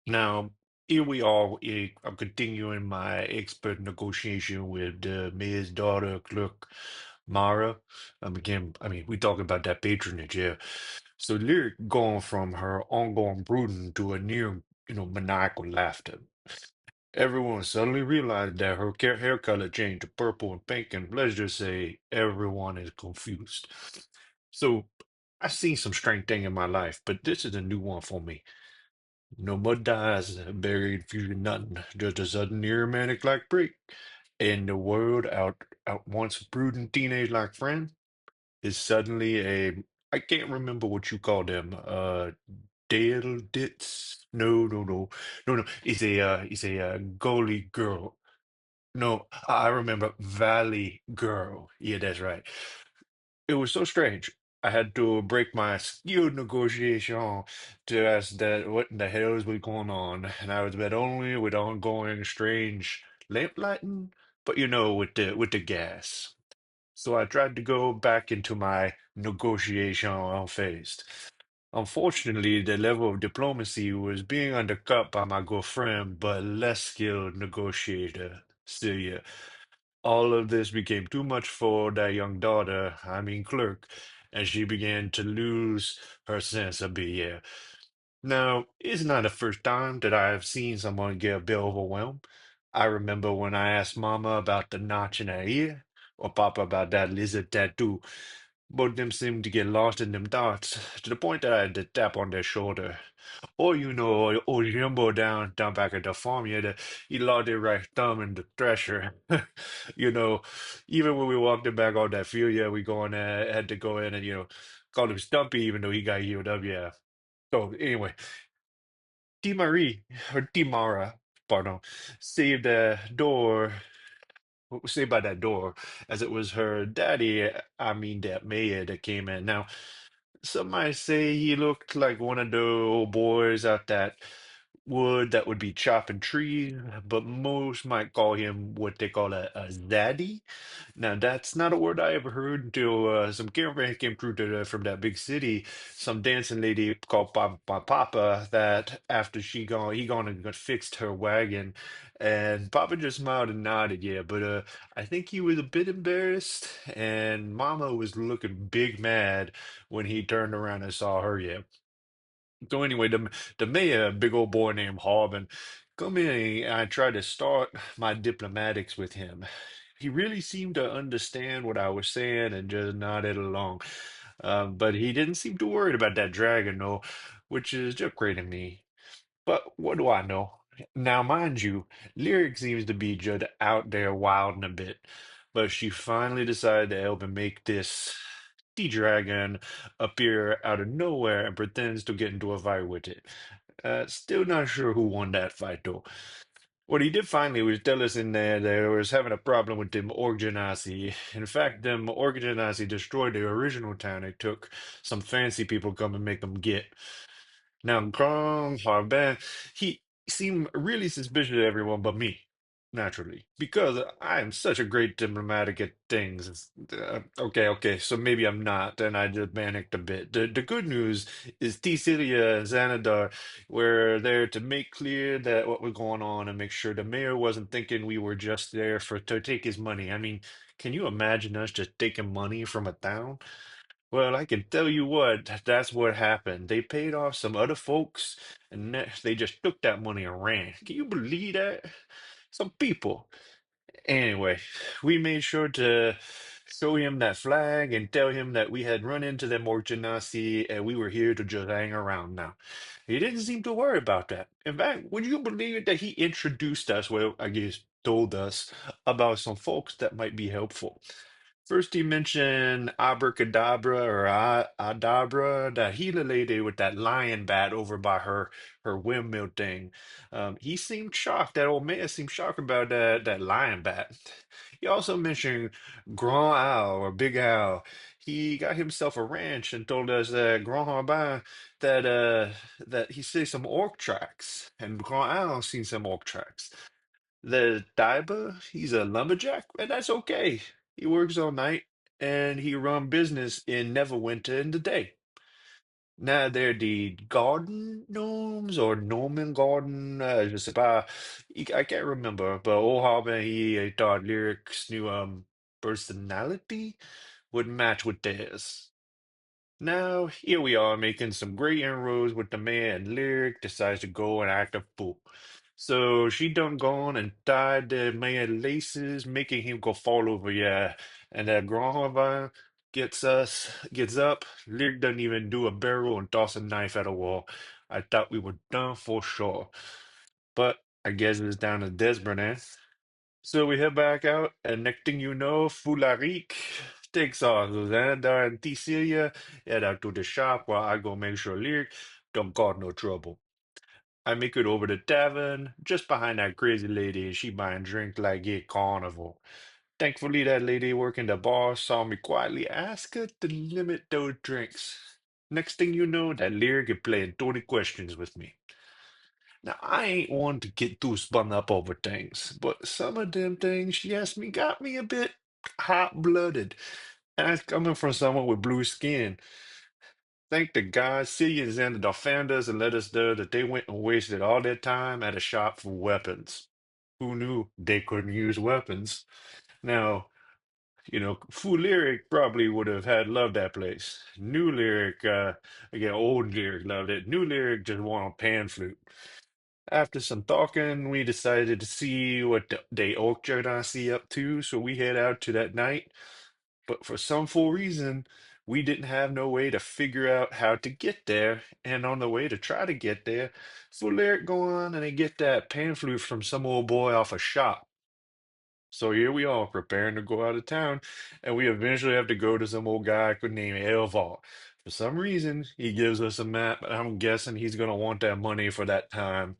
Now, here we are. I'm continuing my expert negotiation with the mayor's daughter, clerk Mara. Again, I mean, we talk about that patronage, yeah. So Lyric going from her ongoing brooding to a near, maniacal laughter. Everyone suddenly realized that her hair color changed to purple and pink, and let's just say everyone is confused. So I've seen some strange thing in my life, but this is a new one for me. No more dies buried, feeling nothing, just a sudden near manic like break. And the world out once brooding teenage like friend is suddenly I can't remember what you call them. Dale Ditz. No. It's a goalie girl. No, I remember Valley Girl. Yeah, that's right. It was so strange. I had to break my skilled negotiation to ask that what in the hell was going on, and I was met only with ongoing strange lamplighting, but with the gas. So I tried to go back into my negotiation unfazed. Unfortunately, the level of diplomacy was being undercut by my girlfriend, but less skilled negotiator, Celia. All of this became too much for that young daughter, I mean clerk, and she began to lose her sense of being. Now, it's not the first time that I have seen someone get a bit overwhelmed. I remember when I asked Mama about the notch in her ear, or Papa about that lizard tattoo. Both of them seemed to get lost in them thoughts, to the point that I had to tap on their shoulder. Or, old Jimbo down back at the farm, he lost his right thumb in the thresher. You know, even when we walked him back on that field, yeah, we had to go in and, call him Stumpy, even though he got healed up, yeah. So anyway, T. Marie, or T. Mara, pardon, saved the door, saved by that door, as it was her daddy, I mean that mayor that came in. Now, some might say he looked like one of the old boys out that would be chopping trees, but most might call him what they call a zaddy. Now, that's not a word I ever heard until some caravan came through from that big city. Some dancing lady called Papa that after he gone and got fixed her wagon, and Papa just smiled and nodded, yeah. But I think he was a bit embarrassed, and Mama was looking big mad when he turned around and saw her, yeah. So anyway, the mayor, a big old boy named Harbin, come in and I tried to start my diplomatics with him. He really seemed to understand what I was saying and just nodded along. But he didn't seem too worried about that dragon, though, which is just great to me. But what do I know? Now, mind you, Lyric seems to be just out there wilding a bit, but she finally decided to help him make this sea dragon appear out of nowhere and pretends to get into a fight with it. Still not sure who won that fight, though. What he did finally was tell us in there that they was having a problem with them Org Genasi. In fact, them Org Genasi destroyed the original town. It took some fancy people come and make them get. Now, Grand Harbin, he seemed really suspicious of everyone but me, naturally, because I am such a great diplomatic at things. Okay, so maybe I'm not, and I just panicked a bit. The good news is T. Celia and Xanadar were there to make clear that what was going on and make sure the mayor wasn't thinking we were just there to take his money. I mean, can you imagine us just taking money from a town? Well, I can tell you what, that's what happened. They paid off some other folks, and they just took that money and ran. Can you believe that? Some people. Anyway, we made sure to show him that flag and tell him that we had run into them Orjanasi and we were here to just hang around now. He didn't seem to worry about that. In fact, would you believe it that he introduced us, well, I guess told us about some folks that might be helpful. First, he mentioned Abracadabra or Adabra, the Gila lady with that lion bat over by her windmill thing. He seemed shocked. That old man seemed shocked about that lion bat. He also mentioned Grand Al or Big Al. He got himself a ranch and told us that Grand Harbin that he sees some orc tracks, and Grand Al seen some orc tracks. The Diver, he's a lumberjack, and that's okay. He works all night and he run business in Neverwinter in the day. Now they're the garden gnomes or Norman garden. Je sais pas. I can't remember, but old Harbin, he thought Lyric's new personality would match with theirs. Now, here we are making some great inroads with the man, and Lyric decides to go and act a fool. So she done gone and tied the man laces, making him go fall over, yeah. And that grandmother gets up. Lyric doesn't even do a barrel and toss a knife at a wall. I thought we were done for sure. But I guess it's down to Desperate, eh? So we head back out, and next thing you know, Fularique takes off. Xander and Cecilia head out to the shop while I go make sure Lyric don't cause no trouble. I make it over to tavern, just behind that crazy lady, and she buying drink like a carnival. Thankfully, that lady working the bar saw me quietly ask her to limit those drinks. Next thing you know, that Lyric is playing 20 questions with me. Now, I ain't one to get too spun up over things, but some of them things she asked me got me a bit hot-blooded. And that's coming from someone with blue skin. Thank the gods, Syrians and the defenders and let us know that they went and wasted all their time at a shop for weapons. Who knew they couldn't use weapons? Now, Fu Lyric probably would have had loved that place. New Lyric, again, old Lyric loved it. New Lyric just wanted a pan flute. After some talking, we decided to see what the Oak Genasi up to, so we head out to that night. But for some full reason, we didn't have no way to figure out how to get there. And on the way to try to get there, so Lyric go on and they get that pan flute from some old boy off a shop. So here we are preparing to go out of town, and we eventually have to go to some old guy named Elvar. For some reason, he gives us a map, and I'm guessing he's gonna want that money for that time.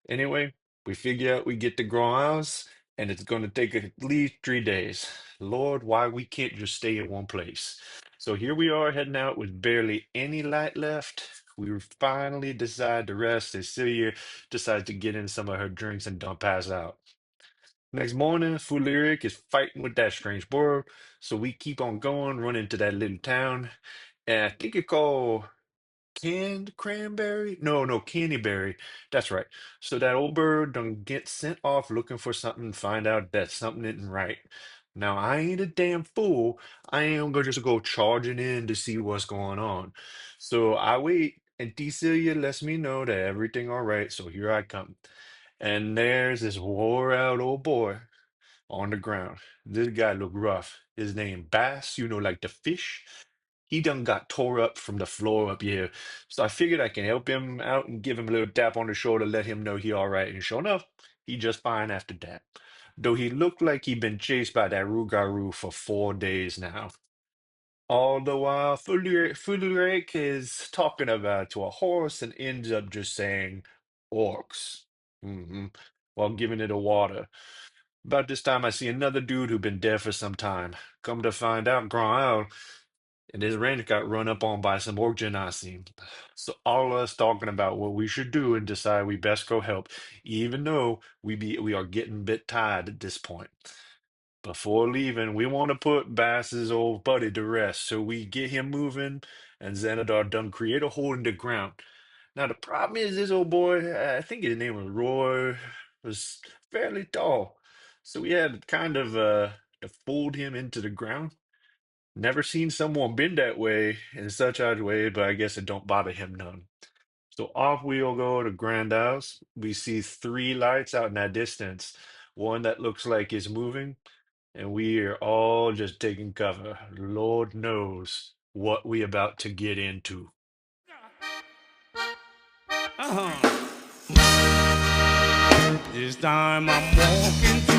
Anyway, we figure out we get to Grand Isles, and it's going to take at least 3 days. Lord, why we can't just stay in one place. So here we are heading out with barely any light left. We finally decide to rest, and Celia decides to get in some of her drinks and don't pass out. Next morning, Fulyric is fighting with that strange bird, so we keep on going, running to that little town. And I think it's called Canned cranberry? No, no, candyberry. That's right. So that old bird done get sent off looking for something and find out that something isn't right. Now, I ain't a damn fool. I ain't gonna just go charging in to see what's going on. So I wait, and Cecilia lets me know that everything all right, so here I come. And there's this wore out old boy on the ground. This guy look rough. His name Bass, like the fish. He done got tore up from the floor up here. So I figured I can help him out and give him a little tap on the shoulder, let him know he all right. And sure enough, he just fine after that. Though he looked like he been chased by that Rougarou for 4 days now. All the while, Fulurek is talking about to a horse and ends up just saying orcs. While giving it a water. About this time, I see another dude who been dead for some time. Come to find out, Grand and his ranch got run up on by some orc genasi. So all of us talking about what we should do and decide we best go help, even though we are getting a bit tired at this point. Before leaving, we want to put Bass's old buddy to rest, so we get him moving, and Xanadar done create a hole in the ground. Now the problem is this old boy, I think his name was Roy, was fairly tall. So we had kind of to fold him into the ground. Never seen someone bend that way in such a way, but I guess it don't bother him none. So off we'll go to Grand Isles. We see three lights out in that distance. One that looks like it's moving, and we are all just taking cover. Lord knows what we about to get into. This time I'm walking